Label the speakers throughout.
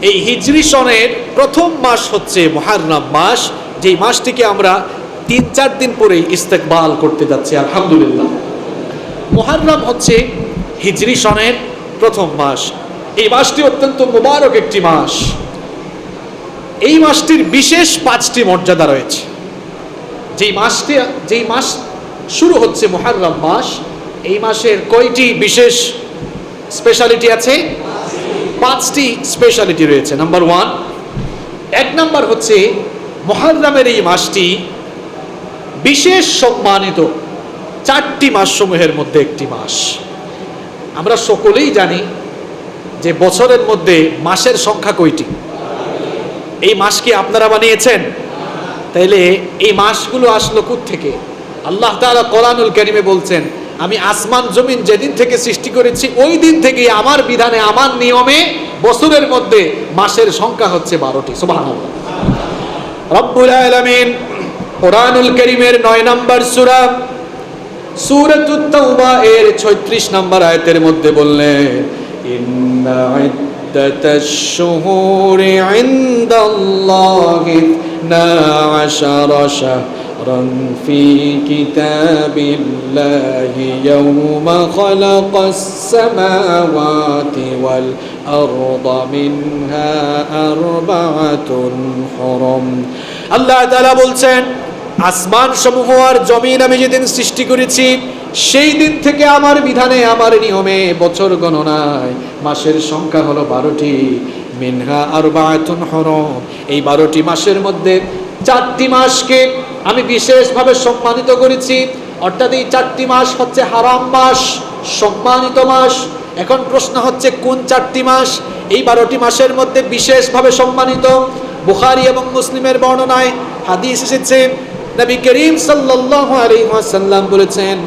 Speaker 1: এই হিজরি সনের প্রথম মাস হচ্ছে মুহররম মাস, যেই মাসটিকে আমরা 3-4 দিন পরেই ইস্তেকবাল করতে যাচ্ছি আলহামদুলিল্লাহ। মুহররম হচ্ছে হিজরি সনের প্রথম মাস। এই মাসটি অত্যন্ত মুবারক একটি মাস। এই মাসটির বিশেষ 5টি মর্যাদা রয়েছে। যেই মাস শুরু হচ্ছে মুহররম মাস, এই মাসের কয়টি বিশেষ স্পেশালিটি আছে? 5টি স্পেশালিটি রয়েছে। নাম্বার 1, 1 নাম্বার হচ্ছে মুহররমের এই মাসটি বিশেষ সম্মানিত 4টি মাস সমূহের মধ্যে একটি মাস। আমরা সকলেই জানি যে বছরের মধ্যে মাসের সংখ্যা কয়টি? এই মাস কি আপনারা বানিয়েছেন? তাইলে এই মাসগুলো আসলো কোত্থেকে? আল্লাহ তাআলা কোরআনুল কারীমে বলছেন, আমি আসমান জমিন যেদিন থেকে সৃষ্টি করেছি ওই দিন থেকে আমার বিধানে আমার নিয়মে বছরের মধ্যে মাসের সংখ্যা হচ্ছে 12টি। সুবহানাল্লাহ। রব্বুল আলামিন কোরআনুল কারীমের 9 নম্বর সূরা সূরাতুত তাওবা এর 36 নম্বর আয়াতের মধ্যে বললেন, ইন্না ইদ্দাতাশ শুহুরি ইনদাল্লাহি 12 শাহরান ফি কিতাবিল্লাহি ইয়াওমা খালাকাস সামাওয়াতি ওয়াল আরদা মিনহা আরবাআতুন হুরুম। আল্লাহ তাআলা বলছেন, আসমান সমূহ আর জমিন আমি যেদিন সৃষ্টি করেছি সেই দিন থেকে আমার বিধানে আমার নিয়মে বছর গণনায় মাসের সংখ্যা হলো 12টি। মিনহা আরবাআতুন হুরুম। এই 12টি মাসের মধ্যে 4টি মাসকে আমি বিশেষভাবে সম্মানিত করেছি, অর্থাৎ এই 4টি মাস হচ্ছে হারাম মাস, সম্মানিত মাস। এখন প্রশ্ন হচ্ছে কোন 4টি মাস এই 12টি মাসের মধ্যে বিশেষভাবে সম্মানিত? বুখারী এবং মুসলিমের বর্ণনায় হাদিস এসেছে, নবী করিম সাল্লাল্লাহু আলাইহি ওয়াসাল্লাম বলেছেন,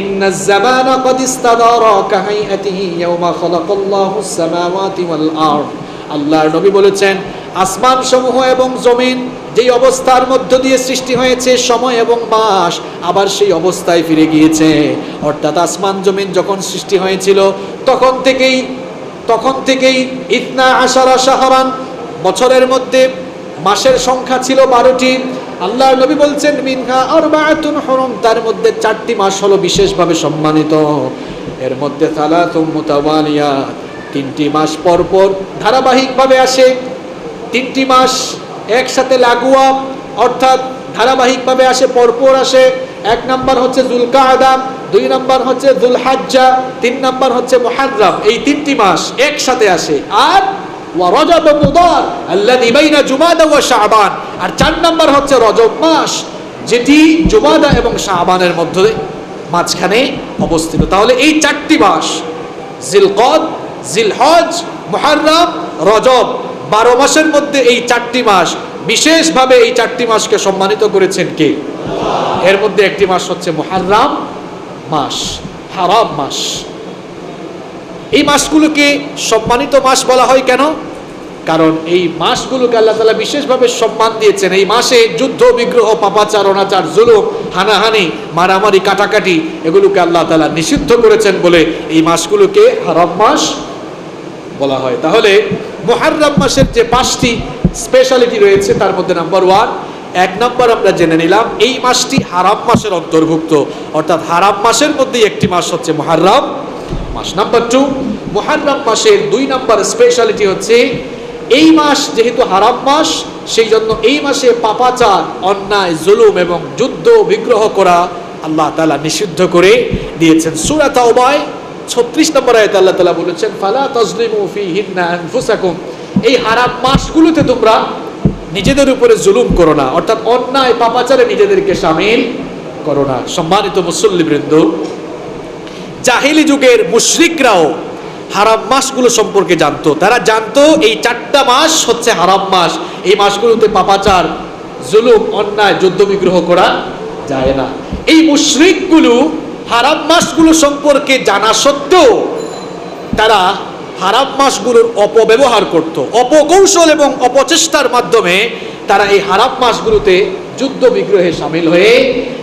Speaker 1: ইন্নাজ জামানা ক্বাদ ইস্তাদারা কাহাইয়াতিহি ইয়াওমা খালাকাল্লাহুস সামাওয়াতি ওয়াল আরদ। আল্লাহর নবী বলেছেন, আসমান সমূহ এবং জমিন যেই অবস্থার মধ্য দিয়ে সৃষ্টি হয়েছে, সময় এবং মাস আবার সেই অবস্থায় ফিরে গিয়েছে। অর্থাৎ আসমান জমিন যখন সৃষ্টি হয়েছিল তখন থেকেই 12 শাহরান, বছরের মধ্যে মাসের সংখ্যা ছিল 12টি। আল্লাহর নবী বলছেন, মিনহা আরবাআতুন হুরুম, তার মধ্যে 4টি মাস হলো বিশেষভাবে সম্মানিত। এর মধ্যে সালাতুম মুতাওয়ালিয়াত, 3টি মাস পর পর ধারাবাহিকভাবে আসে। 3টি মাস একসাথে লাগোয়া, অর্থাৎ ধারাবাহিকভাবে আসে, পরপর আসে। 1 নাম্বার হচ্ছে যুলকাআদা, 2 নাম্বার হচ্ছে যুলহাজ্জা, 3 নাম্বার হচ্ছে মুহররম। এই 3টি মাস একসাথে আসে। আর ওয়া রজব মুদার আল্লাযী বাইনা জুমাদা ওয়া শাবান, আর 4 নাম্বার হচ্ছে রজব মাস, যেটি জুমাদা এবং শাবানের মধ্যে মাঝখানে অবস্থিত। তাহলে এই 4টি মাস জিলকদ, জিলহজ, মুহররম, রজব, 12 মাসের মধ্যে এই 4টি মাস বিশেষভাবে এই 4টি মাসকে সম্মানিত করেছেন কে? এর মধ্যে একটি মাস হচ্ছে মুহররম মাস, হারাম মাস। এই মাসগুলোকে সম্মানিত মাস বলা হয় কেন? কারণ এই মাসগুলোকে আল্লাহ তাআলা বিশেষভাবে সম্মান দিয়েছেন। এই মাসে যুদ্ধ, বিগ্রহ, পাপাচার, অনাচার, জুলুম, হানাহানি, মারামারি, কাটাকাটি এগুলোকে আল্লাহ তাআলা নিষিদ্ধ করেছেন বলে এই মাসগুলোকে হারাম মাস বলা হয়। তাহলে মুহররম মাসের যে 5টি স্পেশালিটি রয়েছে তার মধ্যে নাম্বার 1 নাম্বার আমরা জেনে নিলাম, এই মাসটি হারাম মাসের অন্তর্ভুক্ত, অর্থাৎ হারাম মাসের মধ্যে একটি মাস হচ্ছে মুহররম মাস। নাম্বার 2, মুহররম মাসের 2 নাম্বার স্পেশালিটি হচ্ছে এই মাস যেহেতু হারাম মাস, সেই জন্য এই মাসে পাপাচার, অন্যায়, জুলুম এবং যুদ্ধ, বিগ্রহ করা আল্লাহ তাআলা নিষিদ্ধ করে দিয়েছেন। সূরা তাওবায় 36 নম্বর আয়াতে আল্লাহ তাআলা বলেছেন, ফালা তাজলিমু ফীহিন্না আনফুসাকুম। এই হারাম মাসগুলোতে তোমরা নিজেদের উপরে জুলুম করো না, অর্থাৎ অন্যায় পাপাচারে নিজেদেরকে শামিল করো না। সম্মানিত মুসল্লিবৃন্দ, জাহেলি যুগের মুশরিকরাও হারাম মাসগুলো সম্পর্কে জানতো। তারা জানতো এই 4টা মাস হচ্ছে হারাম মাস, এই মাসগুলোতে পাপাচার, জুলুম, অন্যায়, যুদ্ধ, বিগ্রহ করা যায় না। এই মুশরিকগুলো হারাম মাসগুলো সম্পর্কে জানা সত্ত্বেও তারা হারাম মাসগুলোর অপব্যবহার করত, অপকৌশল এবং অপচেষ্টার মাধ্যমে তারা এই হারাম মাসগুলোতে যুদ্ধ বিগ্রহে শামিল হয়ে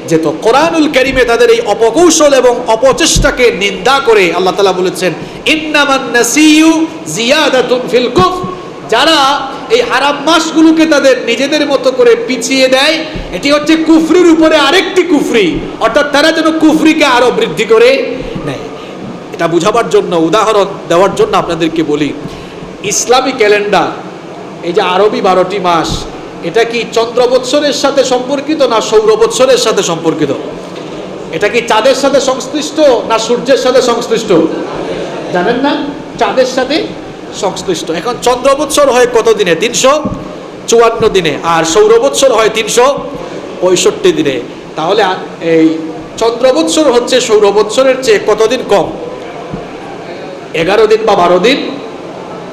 Speaker 1: যেত। কোরআনুল কারীমে তাদের এই অপকৌশল এবং অপচেষ্টাকে নিন্দা করে আল্লাহ তাআলা বলেছেন, ইন্নামান নাসিয়ু জিয়াদাতুন ফিল কুফর, যারা এই হারাম মাসগুলোকে তাদের নিজেদের মতো করে পিছিয়ে দেয়, এটি হচ্ছে কুফরির উপরে আরেকটি কুফরি, অর্থাৎ তারা যেন কুফরিকে আরো বৃদ্ধি করে নেয়। এটা বুঝাবার জন্য, উদাহরণ দেওয়ার জন্য আপনাদেরকে বলি, ইসলামী ক্যালেন্ডার, এই যে আরবি 12টি মাস, এটা কি চন্দ্র বৎসরের সাথে সম্পর্কিত না সৌর বৎসরের সাথে সম্পর্কিত? এটা কি চাঁদের সাথে সংশ্লিষ্ট না সূর্যের সাথে সংশ্লিষ্ট? জানেন না? চাঁদের সাথে সংশ্লিষ্ট। এখন চন্দ্র বৎসর হয় কত দিনে? 354 দিনে। আর সৌর বৎসর হয় 365 দিনে। তাহলে এই চন্দ্র বৎসর হচ্ছে সৌর বৎসরের চেয়ে কতদিন কম? 11 দিন বা 12 দিন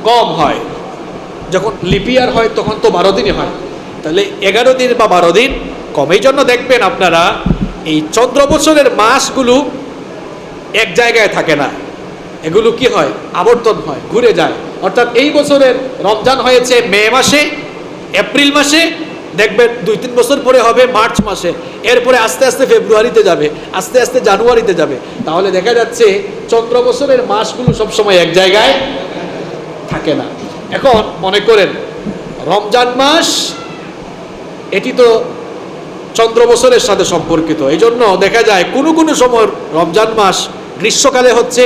Speaker 1: কম হয়। যখন লিপিয়ার হয় তখন তো 12 দিনই হয়, তাহলে 11 দিন বা 12 দিন কম। এই জন্য দেখবেন আপনারা এই চন্দ্র বছরের মাসগুলো এক জায়গায় থাকে না, এগুলো কি হয়? আবর্তন হয়, ঘুরে যায়। অর্থাৎ এই বছরের রমজান হয়েছে মে মাসে, এপ্রিল মাসে, দেখবেন 2-3 বছর পরে হবে মার্চ মাসে, এরপরে আস্তে আস্তে ফেব্রুয়ারিতে যাবে, আস্তে আস্তে জানুয়ারিতে যাবে। তাহলে দেখা যাচ্ছে চন্দ্র বছরের মাসগুলো সবসময় এক জায়গায় থাকে না। এখন মনে করেন রমজান মাস, এটি তো চন্দ্র বছরের সাথে সম্পর্কিত। এই জন্য দেখা যায় কোনো কোনো সময় রমজান মাস গ্রীষ্মকালে হচ্ছে,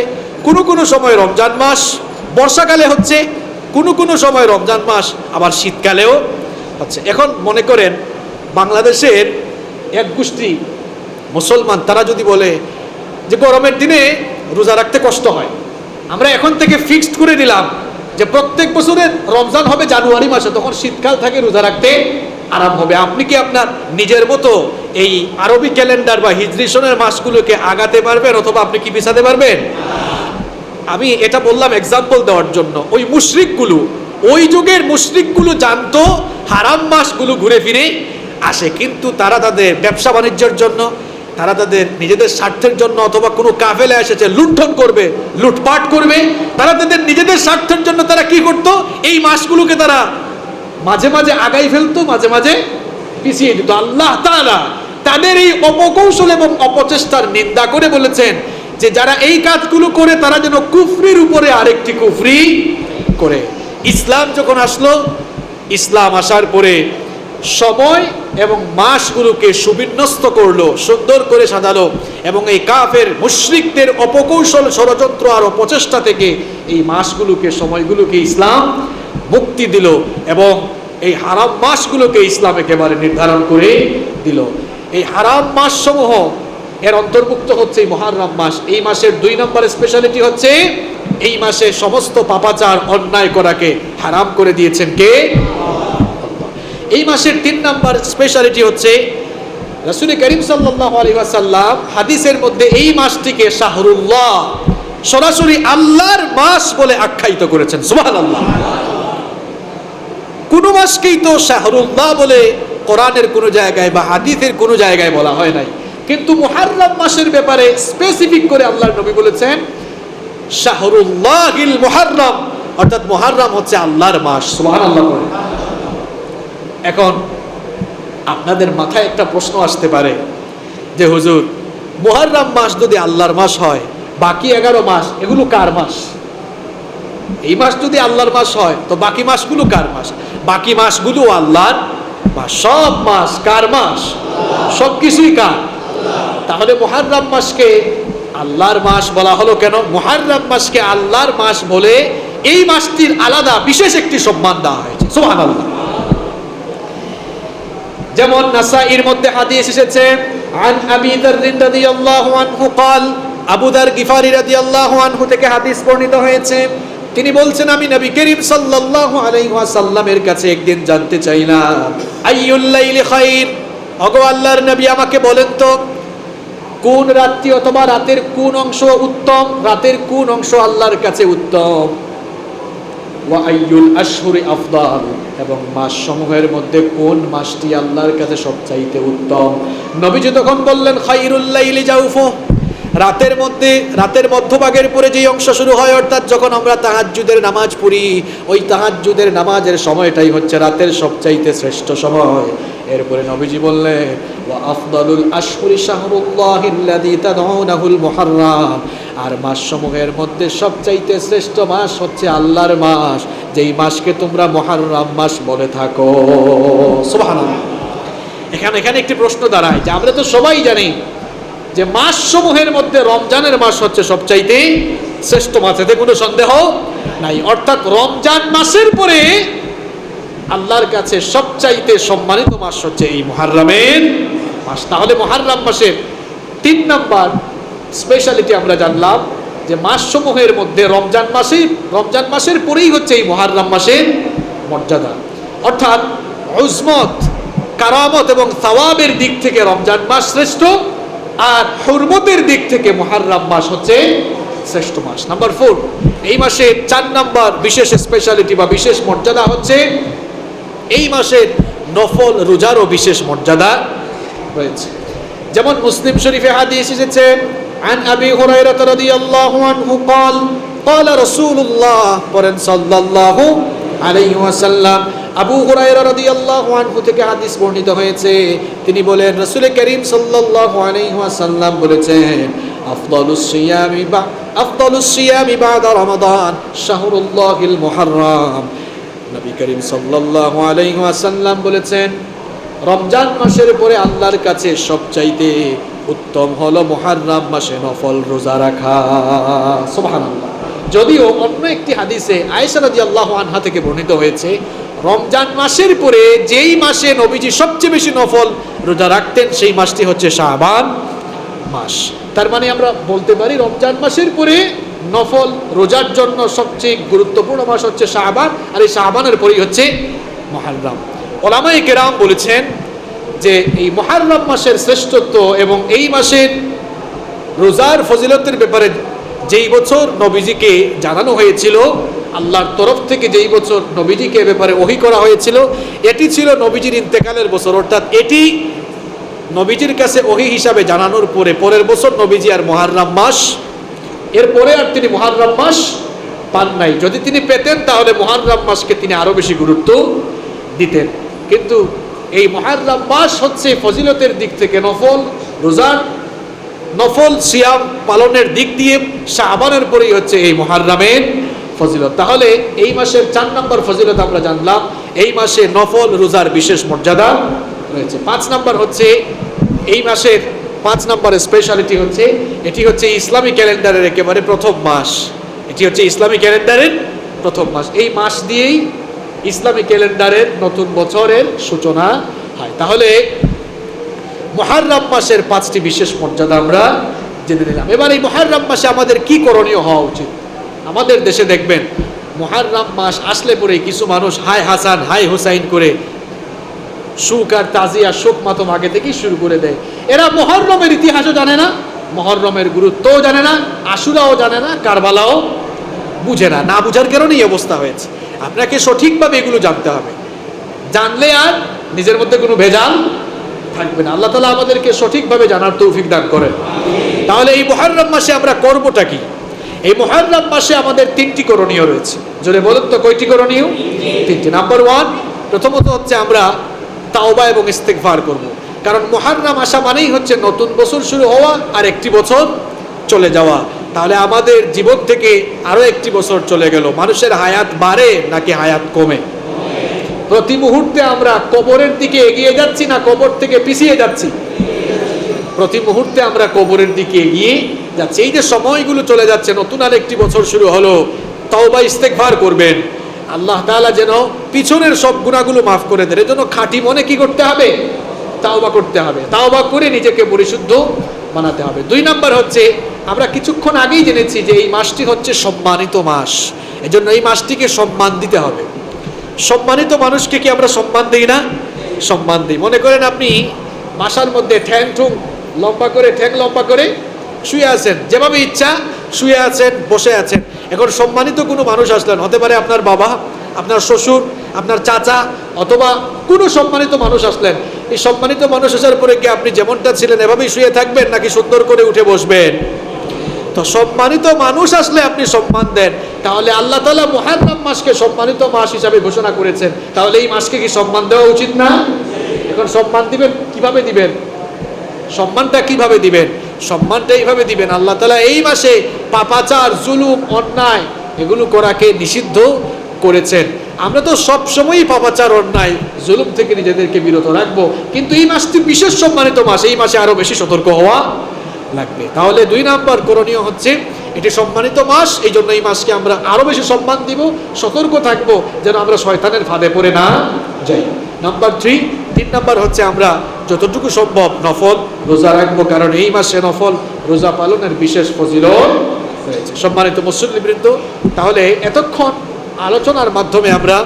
Speaker 1: কোনো কোনো সময় রমজান মাস বর্ষাকালে হচ্ছে, কোনো কোনো সময় রমজান মাস আবার শীতকালেও হচ্ছে। এখন মনে করেন বাংলাদেশের এক গোষ্ঠী মুসলমান, তারা যদি বলে যে গরমের দিনে রোজা রাখতে কষ্ট হয়, আমরা এখন থেকে ফিক্সড করে দিলাম যে প্রত্যেক বছরের রমজান হবে জানুয়ারি মাসে, তখন শীতকাল থাকে, রোজা রাখতে আরাম হবে। আপনি কি আপনার নিজের মতো এই আরবি ক্যালেন্ডার বা হিজরি সনের মাসগুলোকে আগাতে পারবেন, অথবা আপনি কি পিছাতে পারবেন? আমি এটা বললাম এক্সাম্পল দেওয়ার জন্য। ওই মুশরিকগুলো, ওই যুগের মুশরিকগুলো জানতো হারাম মাসগুলো ঘুরে ফিরে আসে, কিন্তু তারা তাদের ব্যবসা বাণিজ্যের জন্য, তারা তাদের নিজেদের স্বার্থের জন্য, অথবা কোনো কাফেলা এসেছে লুণ্ঠন করবে, লুটপাট করবে, তারা তাদের নিজেদের স্বার্থের জন্য তারা কি করত? এই মাসগুলোকে তারা মাঝে মাঝে আগাই ফেলতো, মাঝে মাঝে পিছিয়ে দিত। আল্লাহ তাআলা তাদের এই অপকৌশল এবং অপচেষ্টার নিন্দা করে বলেছেন যে যারা এই কাজগুলো করে তারা যেন কুফরির উপরে আরেকটি কুফরি করে। ইসলাম যখন আসলো, ইসলাম আসার পরে সময় এবং মাসগুলোকে সুবিন্যস্ত করলো, সুন্দর করে সাজালো, এবং এই কাফের মুশরিকদের অপকৌশল, ষড়যন্ত্র আর অপচেষ্টা থেকে এই মাসগুলোকে, সময়গুলোকে ইসলাম মুক্তি দিল, এবং এই হারাম মাসগুলোকে ইসলাম একেবারে নির্ধারণ করে দিল। এই হারাম মাস সমূহ এর অন্তর্ভুক্ত হচ্ছে এই মুহররম মাস। এই মাসের 2 নম্বর স্পেশালিটি হচ্ছে এই মাসে সমস্ত পাপাচার, অন্যায় করাকে হারাম করে দিয়েছেন কে? এই মাসের 3 নম্বর স্পেশালিটি হচ্ছে রাসূল করিম সাল্লাল্লাহু আলাইহি ওয়াসাল্লাম হাদিসের মধ্যে এই মাসটিকে শাহরুল্লাহ, সরাসরি আল্লাহর মাস বলে আখ্যায়িত করেছেন। সুবহানাল্লাহ। কোন মাসকেই তো শাহরুল্লাহ বলে কোরআনের কোন জায়গায় বা হাদিসের কোন জায়গায় বলা হয় নাই, কিন্তু মুহররম মাসের ব্যাপারে স্পেসিফিক করে আল্লাহর নবী বলেছেন শাহরুল্লাহিল মুহররম, অর্থাৎ মুহররম হচ্ছে আল্লাহর মাস। সুবহানাল্লাহ। এখন আপনাদের মাথায় একটা প্রশ্ন আসতে পারে যে হুজুর, মুহররম মাস যদি আল্লাহর মাস হয়, বাকি 11 মাস এগুলো কার মাস? এই মাস যদি আল্লাহর মাস হয় তো বাকি মাসগুলো কার মাস? বাকি মাসগুলো আল্লাহর মাস। সব মাস কার মাস? সব কিছুই কার? তাহলে মুহররম মাসকে আল্লাহর মাস বলা হলো কেন? মুহররম মাসকে আল্লাহর মাস বলে এই মাসটির আলাদা বিশেষ একটি সম্মান দেওয়া হয়েছে। সুবহানাল্লাহ। যেমন নাসাঈর মধ্যে হাদিস এসেছে, আন আবি যার রাদিয়াল্লাহু আনহু قال, আবু যার গিফারি রাদিয়াল্লাহু আনহু থেকে হাদিস বর্ণিত হয়েছে, তিনি বলছেন আমি নবী করিম সাল্লাল্লাহু আলাইহি ওয়াসাল্লামের কাছে একদিন জানতে চাইলাম, আইয়ুল লাইলি খায়র, ওগো আল্লাহর নবী আমাকে বলেন তো কোন রাত্রি অথবা রাতের কোন অংশ উত্তম, রাতের কোন অংশ আল্লাহর কাছে উত্তম, ওয়া আইয়ুল আশহুরি আফদাল, এবং মাস সমূহের মধ্যে কোন মাসটি আল্লাহর কাছে সবচাইতে উত্তম। নবীজি তখন বললেন খায়রুল লাইলি জাওফু, রাতের মধ্যে, রাতের মধ্যভাগের পরে যে অংশ শুরু হয়, অর্থাৎ যখন আমরা তাহাজ্জুদের নামাজ পড়ি, ওই তাহাজ্জুদের নামাজের সময়টাই হচ্ছে রাতের সবচাইতে শ্রেষ্ঠ সময়। এরপরে নবীজি বললেন ওয়া আফদালুল আশহুরি শাহরুল্লাহিল্লাযী তাদউনাহুল মুহররম, আর মাসসমূহের মধ্যে সবচাইতে শ্রেষ্ঠ মাস হচ্ছে আল্লাহর মাস, যে এই মাসকে তোমরা মুহররম মাস বলে থাকো। সুবহানাল্লাহ। এখানে একটি প্রশ্ন দাঁড়ায় যে আমরা তো সবাই জানি যে মাস সমূহের মধ্যে রমজানের মাস হচ্ছে সবচাইতে শ্রেষ্ঠ মাস, এতে কোনো সন্দেহ নাই। অর্থাৎ রমজান মাসের পরে আল্লাহর কাছে সবচাইতে সম্মানিত মাস হচ্ছে এই মুহররমের মাস। তাহলে মুহররম মাসের 3 নাম্বার স্পেশালিটি আমরা জানলাম যে মাস সমূহের মধ্যে রমজান মাসের পরেই হচ্ছে এই মুহররম মাসের মর্যাদা। অর্থাৎ উজমত, কারামত এবং সওয়াবের দিক থেকে রমজান মাস শ্রেষ্ঠ, আর হুরমতের দিক থেকে মুহররম মাস হচ্ছে শ্রেষ্ঠ মাস। নাম্বার 4, এই মাসে 4 নাম্বার বিশেষ স্পেশালিটি বা বিশেষ মর্যাদা হচ্ছে এই মাসের নফল রোজারও বিশেষ মর্যাদা রয়েছে। যেমন মুসলিম শরীফে হাদিস এসেছে, عن أبي هريرة رضي الله عنه قال قال رسول الله صلى الله عليه وسلم। আবু হুরায়রা রাদিয়াল্লাহু আনহু থেকে হাদিস বর্ণিত হয়েছে, তিনি বলেন রাসূল করিম সাল্লাল্লাহু আলাইহি ওয়াসাল্লাম বলেছেন, আফদালুস সিয়ামি বাদা রমাদান শাহরুল্লাহিল মুহররম। নবী করিম সাল্লাল্লাহু আলাইহি ওয়াসাল্লাম বলেছেন, রমজান মাসের পরে আল্লাহর কাছে সবচাইতে উত্তম হলো মুহররম মাসে নফল রোজা রাখা। সুবহানাল্লাহ। যদিও অন্য একটি হাদিসে আয়েশা রাদিয়াল্লাহু আনহা থেকে বর্ণিত হয়েছে, রমজান মাসের পরে যেই মাসে নবীজি সবচেয়ে বেশি নফল রোজা রাখতেন সেই মাসটি হচ্ছে শাবান মাস। তার মানে আমরা বলতে পারি রমজান মাসের পরে নফল রোজার জন্য সবচেয়ে গুরুত্বপূর্ণ মাস হচ্ছে শাবান, আর এই শাবানের পরেই হচ্ছে মুহররম। উলামায়ে কেরাম বলেছেন যে এই মুহররম মাসের শ্রেষ্ঠত্ব এবং এই মাসের রোজার ফজিলতের ব্যাপারে যেই বছর নবীজিকে জানানো হয়েছিল, আল্লাহর তরফ থেকে যেই বছর নবীজিকে ব্যাপারে ওহী করা হয়েছিল, এটি ছিল নবীজির ইন্তেকালের বছর। অর্থাৎ এটি নবীজির কাছে ওহী হিসাবে জানানোর পরের বছর নবীজি আর মুহররম মাস, এরপরে আর তিনি মুহররম মাস পান নাই। যদি তিনি পেতেন তাহলে মুহররম মাসকে তিনি আরো বেশি গুরুত্ব দিতেন। কিন্তু এই মুহররম মাস হচ্ছে ফজিলতের দিক থেকে নফল রোজার, নফল সিয়াম পালনের দিক দিয়ে শাবানের পরেই হচ্ছে এই মুহররমের ফজিলত। তাহলে এই মাসের 4 নম্বর ফজিলত আমরা জানলাম, এই মাসে নফল রোজার বিশেষ মর্যাদা রয়েছে। 5 নম্বর হচ্ছে এই মাসের 5 নম্বর স্পেশালিটি হচ্ছে এটি হচ্ছে ইসলামী ক্যালেন্ডারের একেবারে প্রথম মাস। এটি হচ্ছে ইসলামী ক্যালেন্ডারের প্রথম মাস। এই মাস দিয়েই ইসলামী ক্যালেন্ডারের নতুন বছরের সূচনা হয়। তাহলে মুহররম মাসের 5টি বিশেষ মর্যাদা আমরা জেনে নিলাম। এবার এই মুহররম মাসে আমাদের কি করণীয় হওয়া উচিত? আমাদের দেশে দেখবেন মুহররম মাস আসলে পরে কিছু মানুষ হাই হাসান হাই হুসাইন করে সুখ আর তাজিয়া, শোক মাতম আগে থেকেই শুরু করে দেয়। এরা মুহররমের ইতিহাসও জানে না, মুহররমের গুরুত্বও জানে না, আশুরাও জানে না, কারবালাও বুঝে না। না বুঝার কারণেই এই অবস্থা হয়েছে। আপনাকে সঠিকভাবে এগুলো জানতে হবে, জানলে আর নিজের মধ্যে কোনো ভেজাল থাকবে না। আল্লাহ তাআলা আমাদেরকে সঠিকভাবে জানার তৌফিক দান করেন। তাহলে এই মুহররম মাসে আমরা করবোটা কি? এই মুহররম মাসে আমাদের 3টি করণীয় রয়েছে। জোরে বলুন তো, কয়টি করণীয়? 3টি। নাম্বার 1, প্রথমত হচ্ছে আমরা তাওবা এবং ইস্তেগফার করব। কারণ মুহররম আসা মানেই হচ্ছে নতুন বছর শুরু হওয়া আর একটি বছর চলে যাওয়া। তাহলে আমাদের জীবন থেকে আরো একটি বছর চলে গেল। মানুষের হায়াত বাড়ে নাকি হায়াত কমে? প্রতি মুহূর্তে আমরা কবরের দিকে এগিয়ে যাচ্ছি না কবর থেকে পিছিয়ে যাচ্ছি? প্রতি মুহূর্তে আমরা কবরের দিকে এগিয়ে যাচ্ছি। এই যে সময়গুলো চলে যাচ্ছে, নতুন আর একটি বছর শুরু হলো, তাওবা ইস্তেগফার করবেন। আল্লাহ তাআলা যেন পিছনের সব গুনাহগুলো মাফ করে দেন। এর জন্য খাঁটি মনে কি করতে হবে? তাওবা করতে হবে। তাওবা করে নিজেকে পরিশুদ্ধ বানাতে হবে। 2 নাম্বার হচ্ছে আমরা কিছুক্ষণ আগেই জেনেছি যে এই মাসটি হচ্ছে সম্মানিত মাস, এজন্য এই মাসটিকে সম্মান দিতে হবে। সম্মানিত মানুষকে কি আমরা সম্মান দিই না? সম্মান দিই। মনে করেন আপনি বাসার মধ্যে ঠ্যাং লম্বা করে শুয়ে আছেন, যেভাবে ইচ্ছা শুয়ে আছেন, বসে আছেন। এখন সম্মানিত কোনো মানুষ আসলেন, হতে পারে আপনার বাবা, আপনার শ্বশুর, আপনার চাচা, অথবা কোনো সম্মানিত মানুষ আসলেন। এই সম্মানিত মানুষ আসার পরে কি আপনি যেমনটা ছিলেন এভাবেই শুয়ে থাকবেন নাকি সুন্দর করে উঠে বসবেন? তো সম্মানিত মানুষ আসলে আপনি সম্মান দেন। তাহলে আল্লাহ তাআলা মুহররম মাসকে সম্মানিত মাস হিসাবে ঘোষণা করেছেন, তাহলে এই মাসকে কি সম্মান দেওয়া উচিত না? এখন সম্মান দিবেন কিভাবে দিবেন? সম্মানটা কিভাবে দিবেন? সম্মানটা এইভাবে দিবেন, আল্লাহ তাআলা এই মাসে পাপাচার, জুলুম, অন্যায় এগুলো করাকে নিষিদ্ধ করেছেন। আমরা তো সবসময়ই পাপাচার, অন্যায়, জুলুম থেকে নিজেদেরকে বিরত রাখবো, কিন্তু এই মাসটি বিশেষ সম্মানিত মাস, এই মাসে আরো বেশি সতর্ক হওয়া লাগবে। তাহলে 2 নাম্বার করণীয় হচ্ছে, এটি সম্মানিত মাস, এই জন্য এই মাসকে আমরা আরো বেশি সম্মান দিব, সতর্ক থাকবো যেন আমরা শয়তানের ফাঁদে পড়ে না যাই। নাম্বার 3 নাম্বার হচ্ছে আমরা যতটুকু সম্ভব নফল রোজা রাখবো, কারণ এই মাসে নফল রোজা পালনের বিশেষ ফজিলত রয়েছে। সম্মানিত মুসল্লিবৃন্দ, তাহলে এতক্ষণ আলোচনার মাধ্যমে আমরা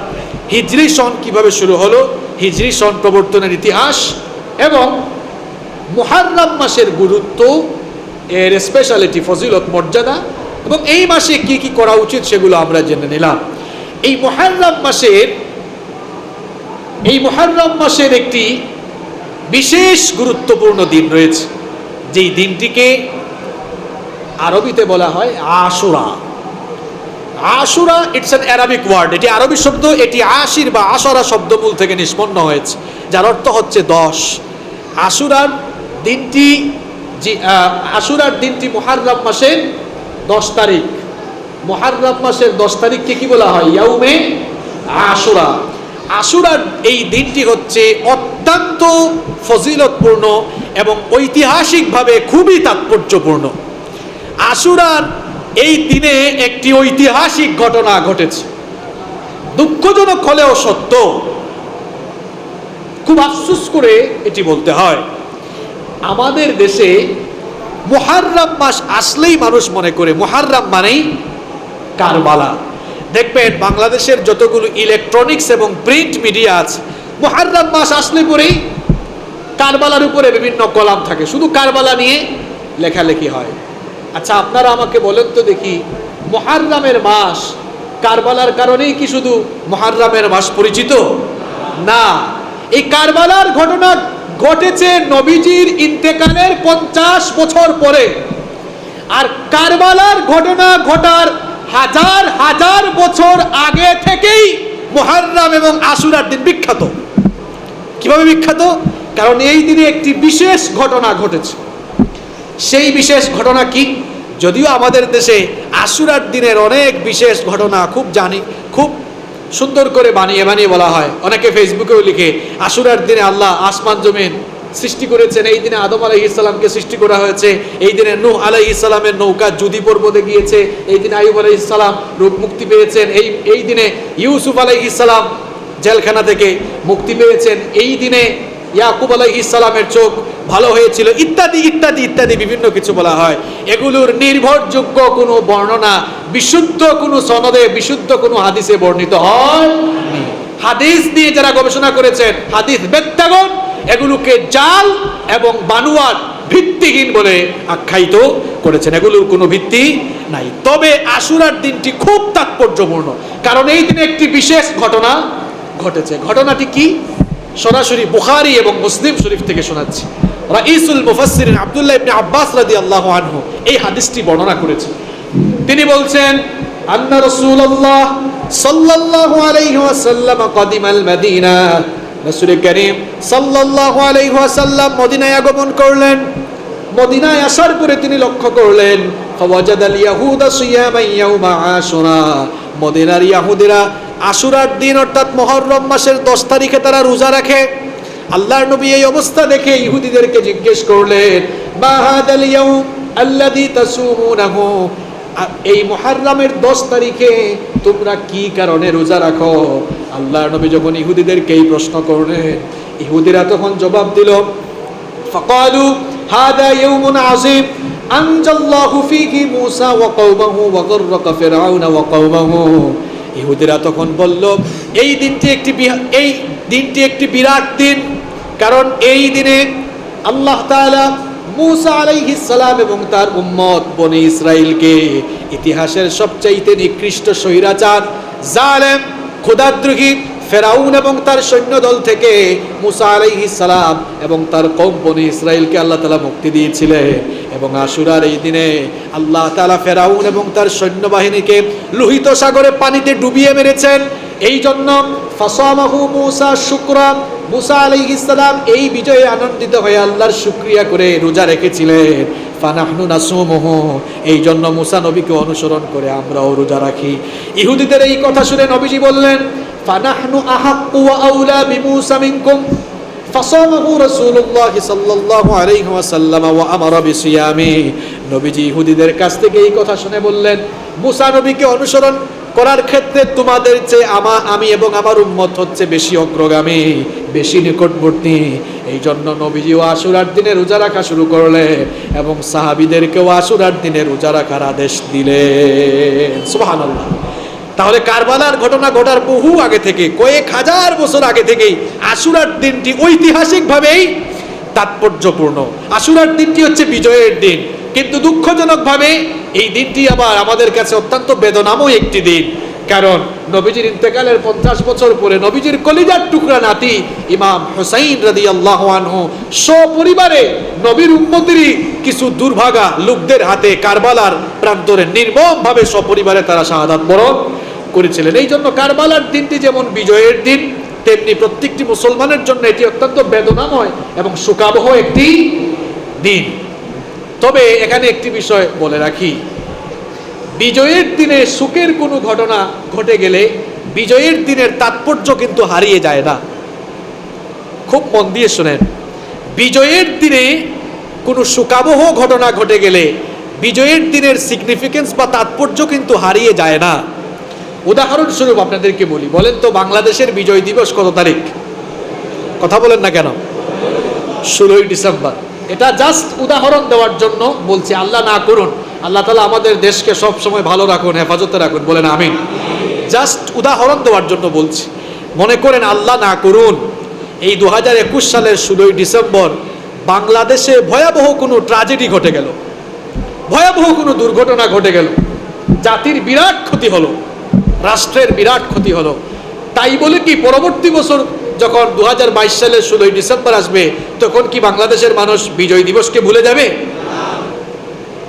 Speaker 1: হিজরি সন কিভাবে শুরু হলো, হিজরি সন প্রবর্তনের ইতিহাস এবং মুহাররম মাসের গুরুত্ব, এর স্পেশালিটি, ফজিলত, মর্যাদা এবং এই মাসে কি কি করা উচিত সেগুলো আমরা জেনে নিলাম। এই মুহাররম মাসের একটি বিশেষ গুরুত্বপূর্ণ দিন রয়েছে, যেই দিনটিকে আরবিতে বলা হয় আশুরা। আশুরা, ইটস অ্যান অ্যারাবিক ওয়ার্ড, এটি আরবি শব্দ, এটি আশির বা আশরা শব্দমূল থেকে নিষ্পন্ন হয়েছে, যার অর্থ হচ্ছে 10। আশুরার দিনটি মুহাররম মাসের 10 তারিখ। মুহাররম মাসের 10 তারিখকে কি বলা হয়? ইয়াউমে আশুরা। আশুরার এই দিনটি হচ্ছে অত্যন্ত ফজিলতপূর্ণ এবং ঐতিহাসিকভাবে খুবই তাৎপর্যপূর্ণ। আশুরার এই দিনে একটি ঐতিহাসিক ঘটনা ঘটেছে, দুঃখজনক হলেও সত্য। খুব আফসোস করে এটি বলতে হয়, আমাদের দেশে মুহাররম মাস আসলেই মানুষ মনে করে মুহাররম মানেই কারবালা। দেখবেন বাংলাদেশের যতগুলো ইলেকট্রনিক্স এবং প্রিন্ট মিডিয়া আছে, মুহাররম মাস আসলে পরেই কারবালার উপরে বিভিন্ন কলাম থাকে, শুধু কারবালা নিয়ে লেখালেখি হয়। আচ্ছা, আপনারা আমাকে বলেন তো দেখি, মুহাররমের মাস কারবালার কারণেই কি শুধু মুহাররমের মাস পরিচিত? না, এই কারবালার ঘটনা ঘটেছে নবীজির ইন্তেকালের 50 বছর পরে, আর কারবালার ঘটনা ঘটার হাজার হাজার বছর আগে থেকেই মুহাররম এবং আশুরার দিন বিখ্যাত। কিভাবে বিখ্যাত? কারণ এই দিনে একটি বিশেষ ঘটনা ঘটেছে। সেই বিশেষ ঘটনা কি? যদিও আমাদের দেশে আশুরার দিনের অনেক বিশেষ ঘটনা খুব সুন্দর করে বানিয়ে বলা হয়। অনেকে ফেসবুকেও লিখে, আশুরার দিনে আল্লাহ আসমান জমিন সৃষ্টি করেছেন, এই দিনে আদম আলাইহিস সালামকে সৃষ্টি করা হয়েছে, এই দিনে নূহ আলাইহিস সালামের নৌকা যুদি পর্বতে গিয়েছে, এই দিনে আইয়ুব আলাইহিস সালাম রূপ মুক্তি পেয়েছেন, এই দিনে ইউসুফ আলাইহিস সালাম জেলখানা থেকে মুক্তি পেয়েছেন, এই দিনে ইয়াকুব আলাইহিস সালামের চোখ ভালো হয়েছিল, ইত্যাদি ইত্যাদি ইত্যাদি বিভিন্ন কিছু বলা হয়। এগুলোর নির্ভরযোগ্য কোনো বর্ণনা বিশুদ্ধ কোনো সনদে, বিশুদ্ধ কোনো হাদিসে বর্ণিত হয়। হাদিস নিয়ে যারা গবেষণা করেছেন, হাদিস বেত্তাগণ এগুলোকে জাল এবং বানোয়াট, ভিত্তিহীন বলে আখ্যায়িত করেছেন। এগুলোর কোনো ভিত্তি নাই। তবে আশুরার দিনটি খুব তাৎপর্যপূর্ণ, কারণ এই দিনে একটি বিশেষ ঘটনা ঘটেছে। ঘটনাটি কি? সরাসরি বুখারী এবং মুসলিম শরীফ থেকে শোনাচ্ছি। রাইসুল মুফাসসিরিন আব্দুল্লাহ ইবনে আব্বাস রাদিয়াল্লাহু আনহু এই হাদিসটি বর্ণনা করেছেন। তিনি বলছেন, আন্না রাসূলুল্লাহ সাল্লাল্লাহু আলাইহি ওয়াসাল্লাম কাদিমাল মদিনা, রাসূল করিম সাল্লাল্লাহু আলাইহি ওয়াসাল্লাম মদিনায় আগমন করলেন। মদিনায় আসার পরে তিনি লক্ষ্য করলেন, ফাওয়াজাদাল ইয়াহুদা সিয়ামান ইয়াউমা আশুরা, মদিনার ইহুদিরা আশুরার দিন অর্থাৎ মুহররম মাসের 10 তারিখে তারা রোজা রাখে। আল্লাহর নবী এই অবস্থা দেখে ইহুদিদেরকে জিজ্ঞেস করলেন, মা হাদাল ইয়াউম আল্লাযী তাসুমুনাহু, এই মুহররমের 10 তারিখে তোমরা কি কারণে রোজা রাখো? আল্লাহর নবী যখন ইহুদিদেরকে এই প্রশ্ন করলেন, ইহুদিরা তখন জবাব দিল, ফাকালু হাদা ইয়াউমুন আযীম আনজাল্লাহু ফীহি মূসা ওয়া কওমাহু ওয়া গররাকা ফিরআউনা ওয়া কওমাহু। ইহুদিরা তখন বলল, এই দিনটি একটি বিরাট দিন, কারণ এই দিনে আল্লাহ তাআলা মূসা আলাইহিস সালাম এবং তার উম্মত বনি ইসরাইলকে ইতিহাসের সবচাইতে নিকৃষ্ট স্বৈরাচার, জালেম, খোদাদ্রোহী ফেরাউন এবং তার সৈন্যদল থেকে মূসা আলাইহিস সালাম এবং তার কওম বনি ইসরাইলকে আল্লাহ তাআলা মুক্তি দিয়েছিলেন। এবং আশুরার এই দিনে আল্লাহ তাআলা ফেরাউন এবং তার সৈন্যবাহিনীকে লোহিত সাগরে পানিতে ডুবিয়ে মেরেছেন। এই জন্য ফাসামাহু মূসা শুকরা, মূসা আলাইহিস সালাম এই বিজয়ে আনন্দিত হয়ে আল্লাহর শুকরিয়া করে রোজা রেখেছিলেন। ফানাহনু নাসুমুহু, এই জন্য মুসা নবীকে অনুসরণ করে আমরাও রোজা রাখি। ইহুদিদের এই কথা শুনে নবীজি বললেন, ফানাহনু আহাক্কু ওয়া আউলা বিমুসা মিনকুম, ফাসামাহু রাসূলুল্লাহ সাল্লাল্লাহু আলাইহি ওয়াসাল্লাম ওয়া আমারা বিসিয়ামি। নবীজি ইহুদিদের কাছ থেকে এই কথা শুনে বললেন, মুসা নবীকে অনুসরণ করার ক্ষেত্রে তোমাদের চেয়ে আমি এবং আমার উম্মত হচ্ছে বেশি অগ্রগামী, বেশি নিকটবর্তী। এই জন্য নবীজিও আশুরার দিনে রোজা রাখা শুরু করলে এবং সাহাবীদেরকেও আশুরার দিনে রোজা রাখার আদেশ দিলেন। সুবহানাল্লাহ। তাহলে কারবালার ঘটনা ঘটার বহু আগে থেকে, কয়েক হাজার বছর আগে থেকেই আশুরার দিনটি ঐতিহাসিকভাবেই তাৎপর্যপূর্ণ। আশুরার দিনটি হচ্ছে বিজয়ের দিন, কিন্তু দুঃখজনকভাবে এই দিনটি আবার আমাদের কাছে অত্যন্ত বেদনাময় একটি দিন। কারণ নবীজির ইন্তেকালের 50 বছর পরে নবীজির কলিজার টুকরা নাতি ইমাম হুসাইন রাদিয়াল্লাহু আনহু সপরিবারে নবীর উম্মতেরই কিছু দুর্ভাগা লোকদের হাতে কারবালার প্রান্তরে নির্মমভাবে সপরিবারে তারা শাহাদাত বরণ করেছিলেন। এই জন্য কারবালার দিনটি যেমন বিজয়ের দিন, তেমনি প্রত্যেকটি মুসলমানের জন্য এটি অত্যন্ত বেদনাময় এবং শোকাবহ একটি দিন। তবে এখানে একটি বিষয় বলে রাখি, বিজয়ের দিনে সুখের কোনো ঘটনা ঘটে গেলে বিজয়ের দিনের তাৎপর্য কিন্তু হারিয়ে যায় না। খুব মন দিয়ে শুনেন, বিজয়ের দিনে কোনো শোকাবহ ঘটনা ঘটে গেলে বিজয়ের দিনের সিগনিফিকেন্স বা তাৎপর্য কিন্তু হারিয়ে যায় না। উদাহরণস্বরূপ আপনাদেরকে বলি, বলেন তো বাংলাদেশের বিজয় দিবস কত তারিখ? কথা বলেন না কেন? 16ই ডিসেম্বর। এটা জাস্ট উদাহরণ দেওয়ার জন্য বলছি, আল্লাহ না করুন, আল্লাহ তাআলা আমাদের দেশকে সব সময় ভালো রাখুন, হেফাজতে রাখুন, বলেন আমিন। জাস্ট উদাহরণ দেওয়ার জন্য বলছি। মনে করেন আল্লাহ না করুন এই 2021 সালের 16ই ডিসেম্বর বাংলাদেশে ভয়াবহ কোনো ট্র্যাজেডি ঘটে গেল, ভয়াবহ কোনো দুর্ঘটনা ঘটে গেল, জাতির বিরাট ক্ষতি হলো, রাষ্ট্রের বিরাট ক্ষতি হলো। তাই বলে কি পরবর্তী বছর যখন 2022 সালের 16ই ডিসেম্বর আসবে তখন কি বাংলাদেশের মানুষ বিজয় দিবসকে ভুলে যাবে?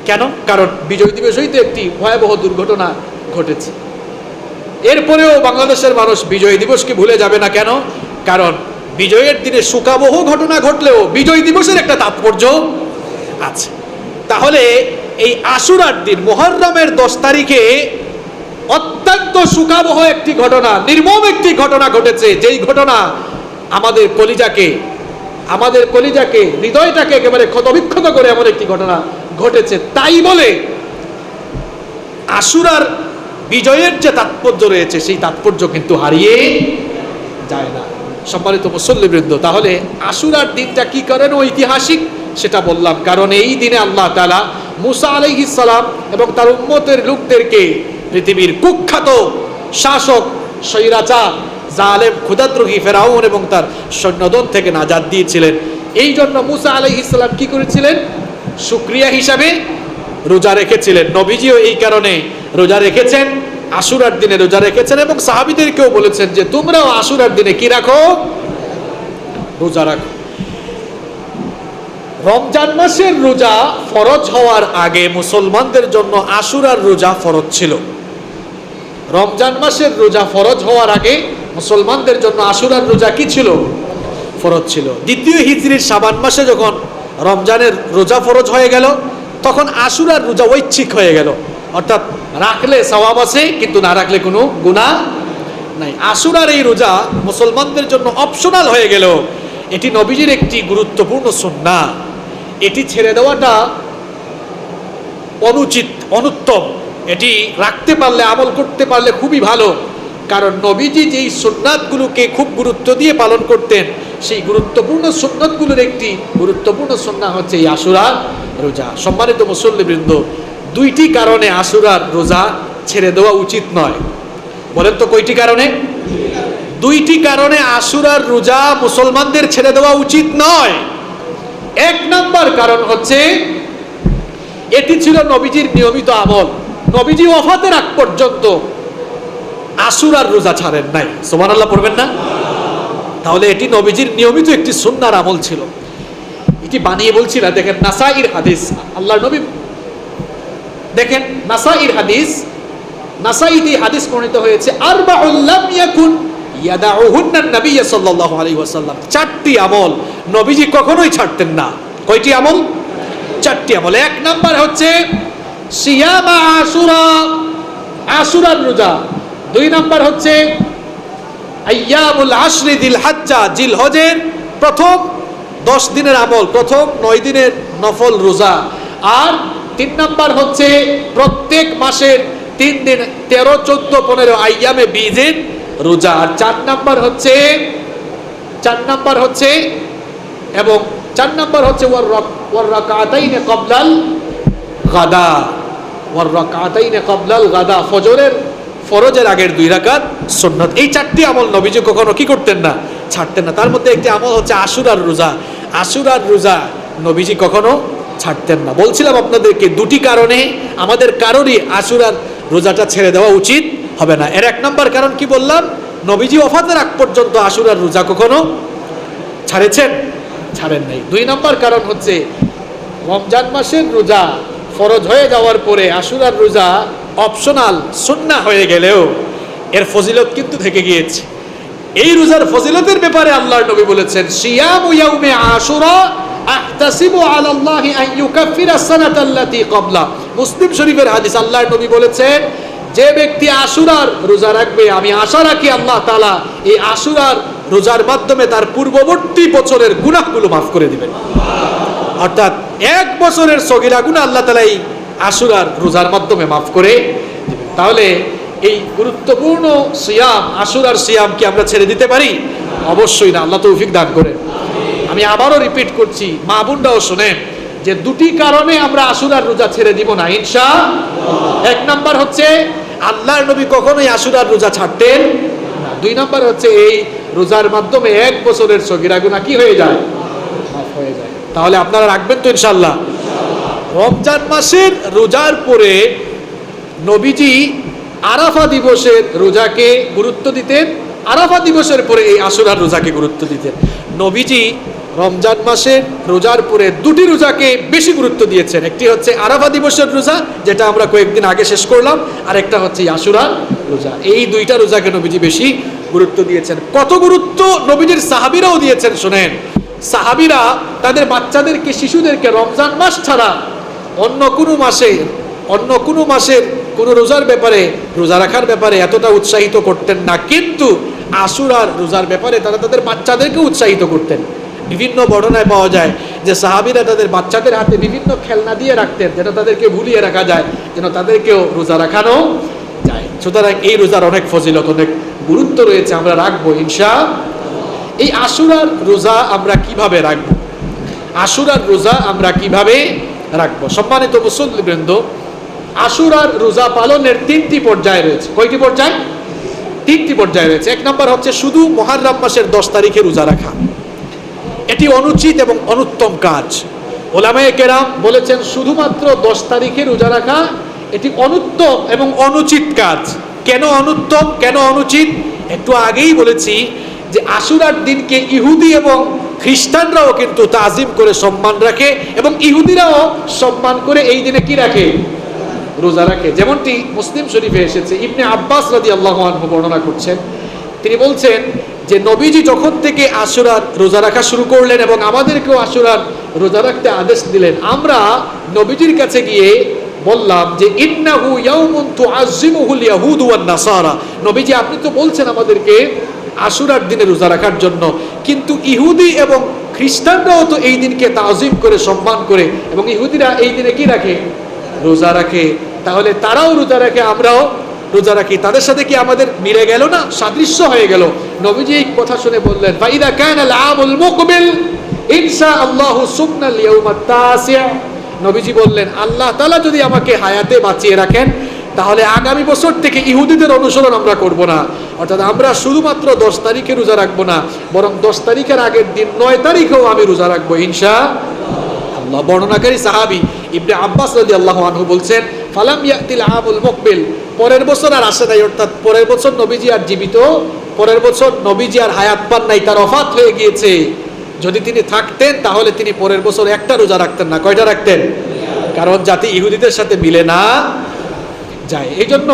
Speaker 1: কেন? কারণ বিজয় দিবসই তো একটি ভয়াবহ দুর্ঘটনা ঘটেছে। এরপরেও বাংলাদেশের মানুষ বিজয় দিবসকে ভুলে যাবে না কেন? কারণ বিজয়ের দিনে শোকাবহ ঘটনা ঘটলেও বিজয় দিবসের একটা তাৎপর্য আছে। তাহলে এই আশুরার দিন মুহররমের 10 তারিখে অত্যন্ত শোকাবহ একটি ঘটনা, নির্মম একটি ঘটনা ঘটেছে, যেই ঘটনা আমাদের কলিজাকে হৃদয়টাকে একেবারে ক্ষতবিক্ষত করে এমন একটি ঘটনা ঘটেছে। তাই বলে আশুরার বিজয়ের যে তাৎপর্য রয়েছে সেই তাৎপর্য কিন্তু হারিয়ে যায় না। সম্মানিত মুসল্লিবৃন্দ, তাহলে আশুরার দিনটা কি কারণে ঐতিহাসিক সেটা বললাম। কারণ এই দিনে আল্লাহ তাআলা মুসা আলাইহিস সালাম এবং তার উম্মতের লোকদেরকে পৃথিবীর কুখ্যাত শাসক, স্বৈরাচার, জালেম, ক্ষুধাদ্রোহী ফেরাউন এবং তার সৈন্যদল থেকে নাজাত দিয়েছিলেন। এই জন্য মুসা আলাইহিস সালাম কি করেছিলেন? শুকরিয়া হিসাবে রোজা রেখেছিলেন। নবীজিও এই কারণে রোজা রেখেছেন, আশুরার দিনে রোজা রেখেছেন এবং সাহাবীদেরকেও বলেছেন যে তোমরাও আশুরার দিনে কি রাখো? রোজা রাখো। রমজান মাসের রোজা ফরজ হওয়ার আগে মুসলমানদের জন্য আশুরার রোজা ফরজ ছিল। রমজান মাসের রোজা ফরজ হওয়ার আগে মুসলমানদের জন্য আশুরার রোজা কি ছিল? ফরজ ছিল। দ্বিতীয় হিজরির শাবান মাসে যখন রমজানের রোজা ফরজ হয়ে গেল তখন আশুরার রোজা ঐচ্ছিক হয়ে গেল, অর্থাৎ রাখলে সওয়াব আছে কিন্তু না রাখলে কোনো গুনাহ নাই। আশুরার এই রোজা মুসলমানদের জন্য অপশনাল হয়ে গেল। এটি নবীজির একটি গুরুত্বপূর্ণ সুন্নাহ। এটি ছেড়ে দেওয়াটা অনুচিত, অনুত্তম। এটি রাখতে পারলে, আমল করতে পারলে খুবই ভালো। কারণ নবীজি যেই সুন্নাতগুলোকে খুব গুরুত্ব দিয়ে পালন করতেন সেই গুরুত্বপূর্ণ সুন্নাতগুলোর একটি গুরুত্বপূর্ণ সুন্নাহ হচ্ছে এই আশুরার রোজা। সম্মানিত মুসল্লিবৃন্দ, 2টি কারণে আশুরার রোজা ছেড়ে দেওয়া উচিত নয়। বলেন তো কয়টি কারণে? 2টি কারণে আশুরার রোজা মুসলমানদের ছেড়ে দেওয়া উচিত নয়। 1 নম্বর কারণ হচ্ছে এটি ছিল নবীজির নিয়মিত আমল। নবীজি ওফাতের আগ পর্যন্ত আশুরার রোজা ছাড়েন নাই। সুবহানাল্লাহ পড়বেন না? তাহলে এটি নবীজির নিয়মিত একটি সুন্নাহর আমল ছিল। এটি বানিয়ে বলছি না, দেখেন নাসাইর হাদিস, আল্লাহর নবী দেখেন নাসাইর হাদিস, নাসাইতে হাদিস বর্ণিত হয়েছে আরবাউল লাম ইয়াকুন ইয়াদাউহুন্না নবী সাল্লাল্লাহু আলাইহি ওয়াসাল্লাম। 4টি আমল নবীজি কখনোই ছাড়তেন না। কয়টি আমল? চারটি আমল। এক নাম্বার হচ্ছে সিয়ামা আশুরা, আশুরার রোজা। দুই নাম্বার হচ্ছে আইয়ামুল আশরি দিল হজ্জা, জিলহজের প্রথম 10 দিনের আমল, প্রথম 9 দিনের নফল রোজা। আর 3 নাম্বার হচ্ছে প্রত্যেক মাসের 3 দিন 13, 14, 15 আইয়ামে বীজের রোজা। আর 4 নাম্বার হচ্ছে এবং 4 নাম্বার হচ্ছে ওয়ার রাকাতাইনে ক্বাবলাল গাদা, ওয়ার রাকাতাইনে ক্বাবলাল গাদা, ফরজের আগের 2 রাকাত সুন্নাত। এই 4টি আমল নবীজি কখনো কি করতেন না, ছাড়তেন না। তার মধ্যে একটি আমল হচ্ছে আশুরার রোজা। আশুরার রোজা নবীজি কখনো ছাড়তেন না। বলছিলাম আপনাদেরকে 2টি কারণে আমাদের কারোরই আশুরার রোজাটা ছেড়ে দেওয়া উচিত হবে না। এর 1 নম্বর কারণ কি বললাম, নবীজি ওফাতের আগ পর্যন্ত আশুরার রোজা কখনো ছাড়েন নাই। 2 নম্বর কারণ হচ্ছে রমজান মাসের রোজা ফরজ হয়ে যাওয়ার পরে আশুরার রোজা অপশনাল সুন্নাহ হয়ে গেলেও এর ফজিলত কিন্তু থেকে গিয়েছে। এই রোজার ফজিলতের ব্যাপারে আল্লাহর নবী বলেছেন, সিয়ামু ইয়াউমে আশুরা আহতাসিবু আলাল্লাহি আন ইউকাফিরা সানাতাল্লাতী ক্বাবলা। মুসলিম শরীফের হাদিস, আল্লাহর নবী বলেছেন, যে ব্যক্তি আশুরার রোজা রাখবে, আমি আশা রাখি আল্লাহ তাআলা এই আশুরার রোজার মাধ্যমে তার পূর্ববর্তী বছরের গুনাহগুলো মাফ করে দিবেন। অর্থাৎ 1 বছরের সগীরা গুনাহ আল্লাহ তাআলা এই আশুরার রোজার মাধ্যমে মাফ করে দিবেন। তাহলে এই গুরুত্বপূর্ণ সিয়াম, আশুরার সিয়াম কি আমরা ছেড়ে দিতে পারি? অবশ্যই না, আল্লাহ তৌফিক দান করেন। আমি আবারও রিপিট করছি, মা বোনরাও শোনেন, যে 2টি কারণে আমরা আশুরার রোজা ছেড়ে দিব না ইনশাআল্লাহ। 1 নাম্বার হচ্ছে আল্লাহর নবী কখনোই আশুরার রোজা ছাড়তেন না। 2 নাম্বার হচ্ছে এই রোজার মাধ্যমে 1 বছরের সগীরা গুনাহ কি হয়ে যায়, মাফ হয়ে যায়। তাহলে আপনারা রাখবেন তো ইনশাআল্লাহ? রমজান মাসের রোজার পরে নবীজি আরাফা দিবসের রোজাকে গুরুত্ব দিতেন, আরাফা দিবসের পরে এই আশুরার রোজাকে গুরুত্ব দিতেন। নবীজি রমজান মাসের রোজার পরে 2টি রোজাকে বেশি গুরুত্ব দিয়েছেন। একটি হচ্ছে আরাফা দিবসের রোজা, যেটা আমরা কয়েকদিন আগে শেষ করলাম, আর একটা হচ্ছে আশুরার রোজা। এই 2টা রোজাকে নবীজি বেশি গুরুত্ব দিয়েছেন। কত গুরুত্ব নবীজির সাহাবীরাও দিয়েছেন শোনেন। সাহাবীরা তাদের বাচ্চাদেরকে, শিশুদেরকে রমজান মাস ছাড়া অন্য কোনো মাসের কোনো রোজার ব্যাপারে, রোজা রাখার ব্যাপারে এতটা উৎসাহিত করতেন না, কিন্তু আশুরার রোজার ব্যাপারে তারা তাদের বাচ্চাদেরকে উৎসাহিত করতেন। বিভিন্ন বর্ণনায় পাওয়া যায় যে সাহাবীরা তাদের বাচ্চাদের হাতে বিভিন্ন খেলনা দিয়ে রাখতেন, যেন তাদেরকে ভুলিয়ে রাখা যায়, যেন তাদেরকেও রোজা রাখানো যায়। সুতরাং এই রোজার অনেক ফজিলত, অনেক গুরুত্ব রয়েছে, আমরা রাখবো ইনশাআল্লাহ। এই আশুরার রোজা আমরা কিভাবে রাখবো? আশুরার রোজা আমরা কিভাবে রাখবো? সম্মানিত মুসল্লিবৃন্দ, আশুরার রোজা পালনের 3টি পর্যায় রয়েছে। কয়টি পর্যায়? 3টি পর্যায় রয়েছে। 1 নম্বর হচ্ছে শুধু মুহররম মাসের 10 তারিখে রোজা রাখা। এটি অনুচিত এবং অনুত্তম কাজ। ওলামায়ে কেরাম বলেছেন শুধুমাত্র 10 তারিখে রোজা রাখা এটি অনুত্তম এবং অনুচিত কাজ। কেন অনুত্তম, কেন অনুচিত? একটু আগেই বলেছি যে আশুরার দিনকে ইহুদি এবং খ্রিস্টানরাও কিন্তু তাজিম করে সম্মান রাখে, এবং ইহুদিরাও সম্মান করে এই দিনে কি রাখে, রোজা রাখে। যেমনটি মুসলিম শরীফে এসেছে, ইবনে আব্বাস রাদিয়াল্লাহু আনহু বর্ণনা করছেন, তিনি বলছেন যে নবীজি যখন থেকে আশুরার রোজা রাখা শুরু করলেন এবং আমাদেরকেও আশুরার রোজা রাখতে আদেশ দিলেন, আমরা নবীজির কাছে গিয়ে বললাম যে ইন্নাহু ইয়াউমুন তুআজ্জিমুহুল ইয়াহুদু ওয়ান নাসারা, নবীজি আপনি তো বলছেন আমাদেরকে আশুরার দিনে রোজা রাখার জন্য, কিন্তু ইহুদি এবং খ্রিস্টানরাও তো এই দিনকে তাজিম করে সম্মান করে, এবং ইহুদিরা এই দিনে কি রাখে, রোজা রাখে। তাহলে তারাও রোজা রাখে, আমরাও রোজা রাখি, তাদের সাথে কি আমাদের মিলে গেল না, সাদৃশ্য হয়ে গেল? নবীজি এই কথা শুনে বললেন, ফাইদা কানাল আমুল মুকবিল ইনশাআল্লাহু সুমনাল ইয়াউমাত তাসি'। নবীজি বললেন, আল্লাহ তাআলা যদি আমাকে হায়াতে বাঁচিয়ে রাখেন, তাহলে আগামী বছর থেকে ইহুদিদের অনুসরণ আমরা করব না। অর্থাৎ আমরা শুধুমাত্র 10 তারিখে রোজা রাখবো না, বরং 10 তারিখের আগের দিন 9 তারিখেও আমি রোজা রাখবো ইনশাআল্লাহ। বর্ণনাকারী সাহাবী ইবনে আব্বাস রাদিয়াল্লাহু আনহু বলছেন, ফালাম ইয়াতিল আমুল মুকবিল, পরের বছর আর আসে নাই, অর্থাৎ পরের বছর নবীজি আর জীবিত, পরের বছর নবীজি আর হায়াত পান নাই, তার ওফাত হয়ে গিয়েছে। যদি তিনি থাকতেন তাহলে তিনি পরের বছর একটা রোজা রাখতেন না। কয়টা রাখতেন? কারণ যাতে ইহুদিদের সাথে মিলে না যায়। এই জন্য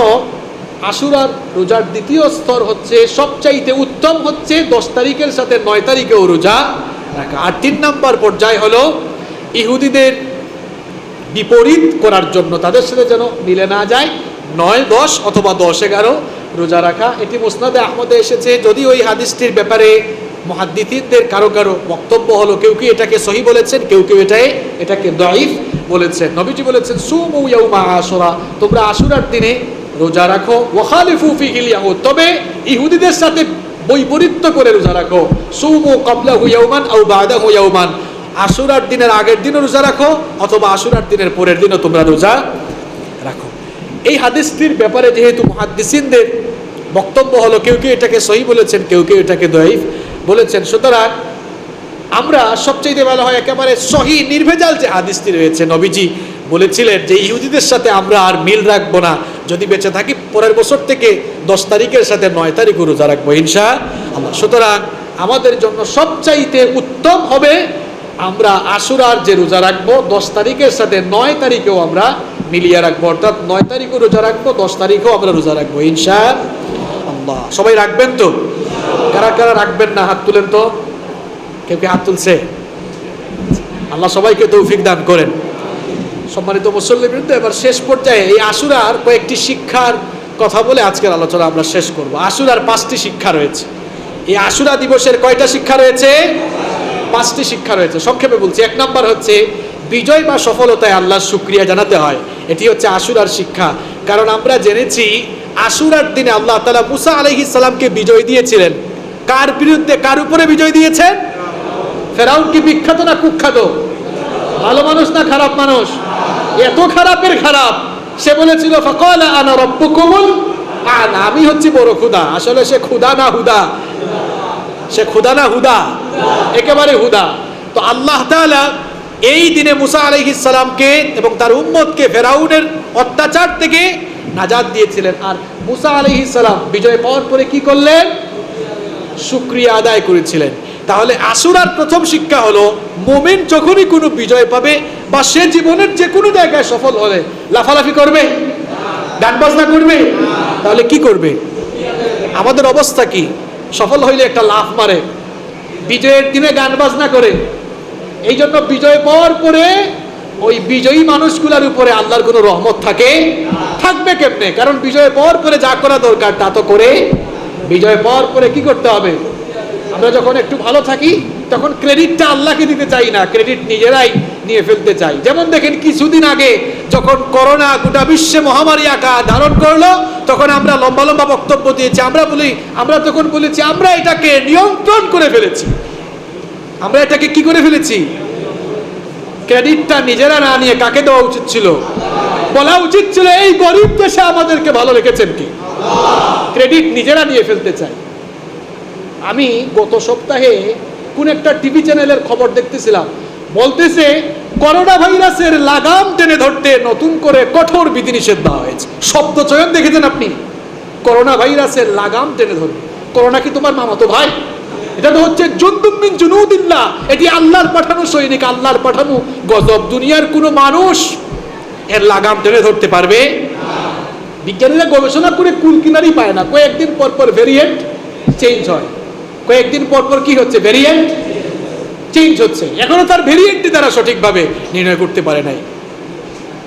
Speaker 1: আশুরার রোজার দ্বিতীয় স্তর হচ্ছে, সবচাইতে উত্তম হচ্ছে 10 তারিখের সাথে 9 তারিখেও রোজা রাখা। আর 3 নম্বর পর্যায় হলো ইহুদিদের বিপরীত করার জন্য, তাদের সাথে যেন মিলে না যায়। 9, 10 অথবা 10, 11 রোজা রাখা, এটি মুসনাদে আহমদে এসেছে। যদি ওই হাদিসটির ব্যাপারে মুহাদ্দিসিনদের কারো কারো বক্তব্য হলো, কেউ কেউ এটাকে সহিহ বলেছেন, কেউ কেউ এটাকে দাঈফ বলেছেন। নবীজি বলেছেন সুমু ইয়াউমা আশুরা, তোমরা আশুরার দিনে রোজা রাখো। ওয়াখালিফু ফিহিল ইয়াহুদ, তবে ইহুদিদের সাথে বৈপরীত্য করে রোজা রাখো। সুমু ক্বাবলাহু ইয়াউমান আও বা'দাহু ইয়াউমান, আশুরার দিনের আগের দিনও রোজা রাখো অথবা আশুরার দিনের পরের দিনও তোমরা রোজা রাখো। এই হাদিসটির ব্যাপারে যেহেতু মুহাদ্দিসিনদের বক্তব্য হলো, কেউ কেউ এটাকে সহিহ বলেছেন, কেউ কেউ এটাকে দাঈফ বলেছেন, সুতরাং আমরা সবচেয়ে ভালো হয় একেবারে সহিহ নির্ভেজাল যে হাদিসটি রয়েছে, নবীজি বলেছিলেন যে ইহুদিদের সাথে আমরা আর মিল রাখবো না, যদি বেঁচে থাকি পরের বছর থেকে 10 তারিখের সাথে 9 তারিখ রোজা রাখবো ইনশাআল্লাহ। সুতরাং আমাদের জন্য সবচাইতে উত্তম হবে আমরা আশুরার যে রোজা রাখবো 10 তারিখের সাথে 9 তারিখেও আমরা মিলিয়ে রাখবো, অর্থাৎ 9 তারিখও রোজা রাখবো, 10 তারিখেও আমরা রোজা রাখবো ইনশাআল্লাহ। সবাই রাখবেন তো? কারা কারা রাখবেন না হাত তুলেন তো? কেউ কি হাত তুলছে? আল্লাহ সবাইকে তৌফিক দান করেন। সম্মানিত মুসল্লিবৃন্দ, এবার শেষ পর্যায়ে এই আশুরার কয়েকটি শিক্ষার কথা বলে আজকের আলোচনা আমরা শেষ করব। আশুরার 5টি শিক্ষা রয়েছে। এই আশুরা দিবসের কয়টা শিক্ষা রয়েছে? 5টি শিক্ষা রয়েছে। সংক্ষেপে বলছি, 1 নম্বর হচ্ছে বিজয় বা সফলতায় আল্লাহর শুকরিয়া জানাতে হয়। এটি হচ্ছে আশুরার শিক্ষা। কারণ আমরা জেনেছি আশুরার দিনে আল্লাহ তাআলা মুসা আলাইহিস সালামকে বিজয় দিয়েছিলেন। কার বিরুদ্ধে, কার উপরে বিজয় দিয়েছেন? ফেরাউন কি বিখ্যাত না কুখ্যাত? ভালো মানুষ না খারাপ মানুষ? এত খারাপের খারাপ, সে বলেছিল ফাকালা আনা রাব্বুকুমুল আ'লা, আমি হচ্ছি বড় খোদা। আসলে সে খোদা না হুদা, সে খোদা না হুদা, একেবারে হুদা। তো আল্লাহ তাআলা এই দিনে মুসা আলাইহিস সালামকে এবং তার উম্মতকে ফেরাউনের অত্যাচার থেকে নাজাত দিয়েছিলেন। আর মুসা আলাইহিস সালাম বিজয় পাওয়ার পরে কি করলেন? শুকরিয়া আদায় করেছিলেন। তাহলে আশুরার প্রথম শিক্ষা হলো, মুমিন যখনই কোনো বিজয় পাবে বা সে জীবনের যে কোনো জায়গায় সফল হলে লাফালাফি করবে, গান বাজনা করবে? তাহলে কি করবে? আমাদের অবস্থা কি? সফল হইলে একটা লাফ মারে, বিজয়ের দিনে গান বাজনা করে। এই জন্য বিজয় পাওয়ার পরে ওই বিজয়ী মানুষগুলোর উপরে আল্লাহর কোনো রহমত থাকবে কেমনে? কারণ বিজয় পাওয়ার পরে যা করা দরকার তা তো করে। বিজয় পাওয়ার পরে কি করতে হবে? আমরা যখন একটু ভালো থাকি তখন ক্রেডিটটা আল্লাহকে দিতে চাই না, ক্রেডিট নিজেরাই নিয়ে ফেলতে চাই। যেমন দেখেন কিছুদিন আগে যখন করোনা গোটা বিশ্বে মহামারী আকার ধারণ করলো, তখন আমরা লম্বা লম্বা বক্তব্য দিয়েছি। আমরা তখন বলেছি আমরা এটাকে নিয়ন্ত্রণ করে ফেলেছি। আমরা এটাকে কি করে ফেলেছি? ক্রেডিটটা নিজেরা না নিয়ে কাকে দেওয়া উচিত ছিল? বলা উচিত ছিল এই গরিব দেশে আমাদেরকে ভালো রেখেছেন কি? ক্রেডিট নিজেরা নিয়ে ফেলতে চাই। আমি গত সপ্তাহে কোন একটা টিভি চ্যানেলের খবর দেখতেছিলাম, বলতেছে করোনা ভাইরাসের লাগাম টেনে ধরতে নতুন করে কঠোর বিধিনিষেধ দেওয়া হয়েছে। শব্দ চয়ন দেখেছেন আপনি? করোনা ভাইরাসের লাগাম টেনে ধরবে। করোনা কি তোমার মামাতো ভাই? এটা তো হচ্ছে জুনদুম মিন জুনুদিল্লাহ, এটি আল্লাহর পাঠানো সৈনিক, আল্লাহর পাঠানো গজব। দুনিয়ার কোনো মানুষ এর লাগাম টেনে ধরতে পারবে? বিজ্ঞানীরা গবেষণা করে কুল কিনারই পায় না। কয়েকদিন পর পর ভেরিয়েন্ট চেঞ্জ হয়, কয়েকদিন পর পর কি হচ্ছে? ভেরিয়েন্ট চেঞ্জ হচ্ছে। এখনো তার ভেরিয়েন্টটি তারা সঠিকভাবে নির্ণয় করতে পারে নাই।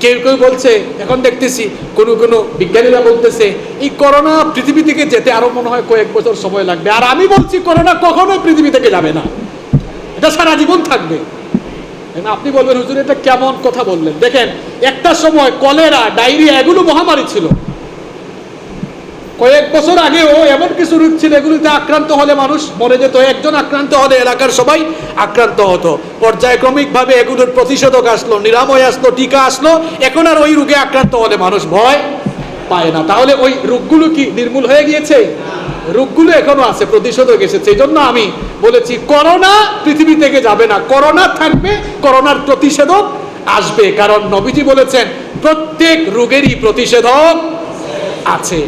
Speaker 1: কেউ কেউ বলছে, এখন দেখতেছি কোনো বিজ্ঞানীরা বলতেছে এই করোনা পৃথিবী থেকে যেতে আরো মনে হয় কয়েক বছর সময় লাগবে। আর আমি বলছি করোনা কখনোই পৃথিবী থেকে যাবে না, এটা সারা জীবন থাকবে। আপনি বলবেন হুজুর এটা কেমন কথা বললেন? দেখেন, একটা সময় কলেরা, ডায়রিয়া এগুলো মহামারী ছিল। কয়েক বছর আগেও এমন কিছু রোগ ছিল এগুলিতে আক্রান্ত হলে মানুষ মরে যেত। একজন আক্রান্ত হলে এলাকার সবাই আক্রান্ত হতো। পর্যায়ক্রমিক ভাবে এগুলোর প্রতিষেধক আসলো, নিরাময় আসলো, টিকা আসলো। এখন আর ওই রোগে আক্রান্ত হলে মানুষ ভয় পায় না। তাহলে ওই রোগগুলো কি নির্মূল হয়ে গিয়েছে? রোগগুলো এখনো আছে, প্রতিষেধক এসেছে। এই জন্য আমি বলেছি করোনা পৃথিবী থেকে যাবে না, করোনা থাকবে, করোনার প্রতিষেধক আসবে। কারণ নবীজি বলেছেন প্রত্যেক রোগেরই প্রতিষেধক আছে।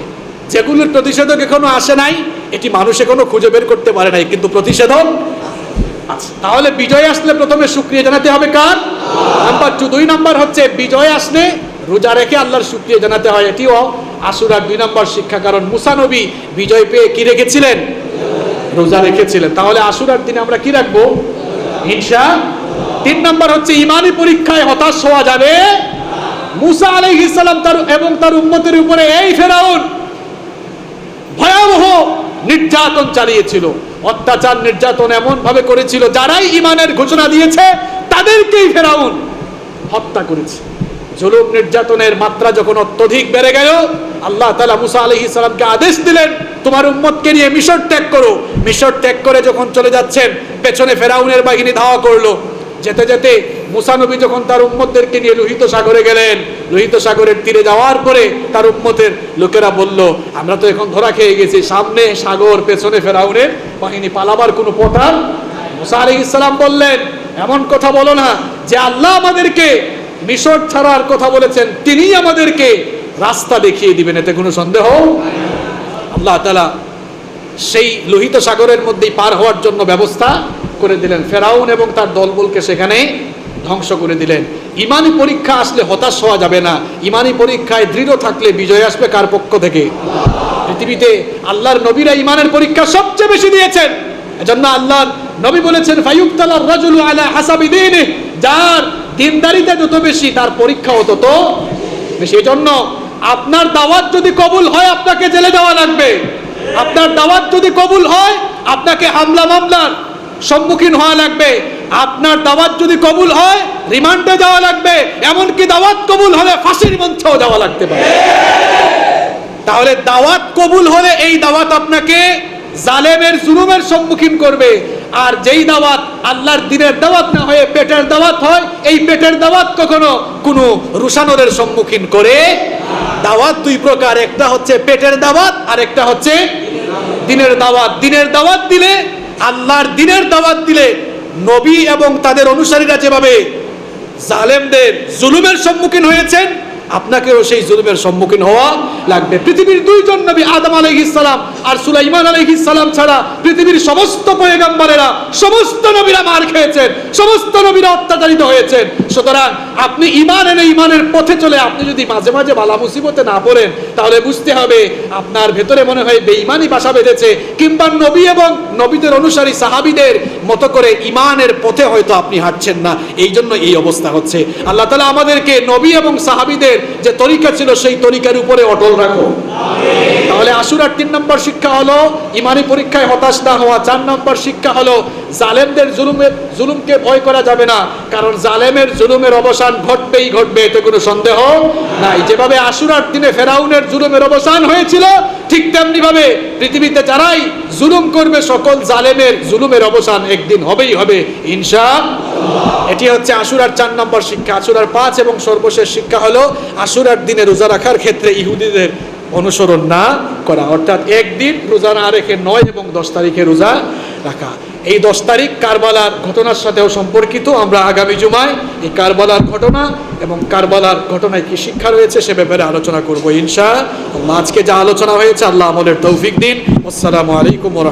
Speaker 1: যেগুলোর প্রতিষেধক এখনো আসে নাই, এটি মানুষ এখনো খুঁজে বের করতে পারে নাই, কিন্তু প্রতিষেধক আছে। তাহলে বিজয় আসলে প্রথমে শুকরিয়া জানাতে হবে কার? নাম্বার 2। 2 নাম্বার হচ্ছে বিজয় আসলে রোজা রেখে আল্লাহর শুকরিয়া জানাতে হয়। এটিও আশুরার 2 নম্বর শিক্ষা। কারণ মুসা নবী বিজয় পেয়ে কি রেখেছিলেন? রোজা রেখেছিলেন। তাহলে আশুরার দিনে আমরা কি রাখবো? ইনশাআল্লাহ। তিন নাম্বার হচ্ছে ইমানি পরীক্ষায় হতাশ হওয়া যাবে। মুসা আলাইহিস সালাম এবং তার উম্মতের উপরে এই ফেরাউন ভয়াবহ নির্যাতন চালিয়েছিল, অত্যাচার নির্যাতন এমন ভাবে করেছিল যারাই ইমানের ঘোষণা দিয়েছে তাদেরকেই ফেরাউন হত্যা করেছে। জুলুম নির্যাতনের মাত্রা যখন অত্যধিক বেড়ে গেল, আল্লাহ তাআলা মুসা আলাইহিস সালামকে আদেশ দিলেন তোমার উম্মতকে নিয়ে মিশর ত্যাগ করো। মিশর ত্যাগ করে যখন চলে যাচ্ছেন, পেছনে ফেরাউনের বাহিনী ধাওয়া করলো। যেতে যেতে মুসা নবী যখন তার উম্মতদেরকে নিয়ে লোহিত সাগরে গেলেন, লোহিত সাগরের তীরে যাওয়ার পরে তার উম্মতের লোকেরা বলল আমরা তো এখন ধরা খেয়ে গেছি, সামনে সাগর, পেছনে ফেরাউনের বাহিনী, পালাবার কোনো পথ আর। মুসা আলাইহিস সালাম বললেন এমন কথা বলো না, যে আল্লাহ আমাদেরকে মিশর ছাড়ার কথা বলেছেন তিনিই আমাদেরকে রাস্তা দেখিয়ে দিবেন, এতে কোনো সন্দেহ। আল্লাহ তাআলা সেই লোহিত সাগরের মধ্যেই পার হওয়ার জন্য ব্যবস্থা করে দিলেন। ফেরাউন এবং তার দলবলকে সেখানে ধ্বংস করে দিলেন। ইমানি পরীক্ষা আসলে হতাশ হওয়া যাবে না। ইমানি পরীক্ষায় দৃঢ় থাকলে বিজয় আসবে কার পক্ষ থেকে? পৃথিবীতে আল্লাহর নবীরা ইমানের পরীক্ষা সবচেয়ে বেশি দিয়েছেন। এজন্য আল্লাহর নবী বলেছেন ফায়ুবতালার রাজুলু আলা হাসাবি দীনিহি, যার দিনদারিতা যত বেশি তার পরীক্ষাও তত বেশি। এজন্য আপনার দাওয়াত যদি কবুল হয় আপনাকে জেলে যাওয়া লাগবে। আপনার দাওয়াত যদি কবুল হয় আপনাকে হামলা মামলার সম্মুখীন হওয়া লাগবে। আপনার দাওয়াত যদি কবুল হয় রিমান্ডে যাওয়া লাগবে। এমনকি দাওয়াত কবুল হলে ফাঁসির মঞ্চেও যাওয়া লাগতে পারে। তাহলে দাওয়াত কবুল হলে এই দাওয়াত আপনাকে জালেমের জুলুমের সম্মুখীন করবে। আর যেই দাওয়াত আল্লাহর দ্বীনের দাওয়াত না হয়ে পেটের দাওয়াত হয়, এই পেটের দাওয়াত কখনো কোনো রুশানরের সম্মুখীন করে। দাওয়াত দুই প্রকার, একটা হচ্ছে পেটের দাওয়াত আর একটা হচ্ছে দ্বীনের দাওয়াত। দ্বীনের দাওয়াত দিলে, আল্লাহর দ্বীনের দাওয়াত দিলে নবী এবং তাদের অনুসারীরা যেভাবে জালেমদের জুলুমের সম্মুখীন হয়েছেন, আপনাকেও সেই জুলুমের সম্মুখীন হওয়া লাগবে। পৃথিবীর দুইজন নবী আদম আলাইহিস সালাম আর সুলাইমান আলাইহিস সালাম ছাড়া পৃথিবীর সমস্ত পয়গম্বরেরা, সমস্ত নবীরা মার খেয়েছেন, সমস্ত নবীরা অত্যাচারিত হয়েছেন। সুতরাং আপনি ঈমান এনে ঈমানের পথে চলে আপনি যদি মাঝে মাঝে বালা মুসিবতে না পড়েন, তাহলে বুঝতে হবে আপনার ভেতরে মনে হয় বেঈমানি বাসা বেঁধেছে, কিংবা নবী এবং নবীদের অনুসারী সাহাবীদের মতো করে ঈমানের পথে হয়তো আপনি হাঁটছেন না, এই জন্য এই অবস্থা হচ্ছে। আল্লাহ তাআলা আমাদেরকে নবী এবং সাহাবীদের যে তরিকা ছিল সেই তরিকার উপরে অটল রাখো। তাহলে আশুরার 3 নম্বর শিক্ষা হলো ইমানি পরীক্ষায় হতাশ না হওয়া। 4 নম্বর শিক্ষা হলো জালেমদের জুলুমকে ভয় করা যাবে না, কারণ জালেমের জুলুমের অবসান ঘটবেই ঘটবে, এতে কোনো সন্দেহ নাই। যেভাবে আশুরার দিনে ফেরাউনের জুলুমের অবসান হয়েছিল, ঠিক তেমনি ভাবে পৃথিবীতে যারাই জুলুম করবে সকল জালেমের জুলুমের অবসান একদিন হবেই হবে ইনশাআল্লাহ। এটি হচ্ছে আশুরার 4 নম্বর শিক্ষা। আশুরার 5 এবং সর্বশেষ শিক্ষা হলো আশুরার দিনে রোজা রাখার ক্ষেত্রে ইহুদিদের অনুসরণ না করা, অর্থাৎ একদিন রোজা না রেখে 9 এবং 10 তারিখে রোজা রাখা। এই 10 তারিখ কারবালার ঘটনার সাথেও সম্পর্কিত। আমরা আগামী জুমায় এই কারবালার ঘটনা এবং কারবালার ঘটনায় কি শিক্ষা রয়েছে সে ব্যাপারে আলোচনা করব ইনশাআল্লাহ। আজকে যা আলোচনা হয়েছে আল্লাহ আমাদের তৌফিক দিন। আসসালামু আলাইকুম ওয়া রাহমাতুল্লাহ।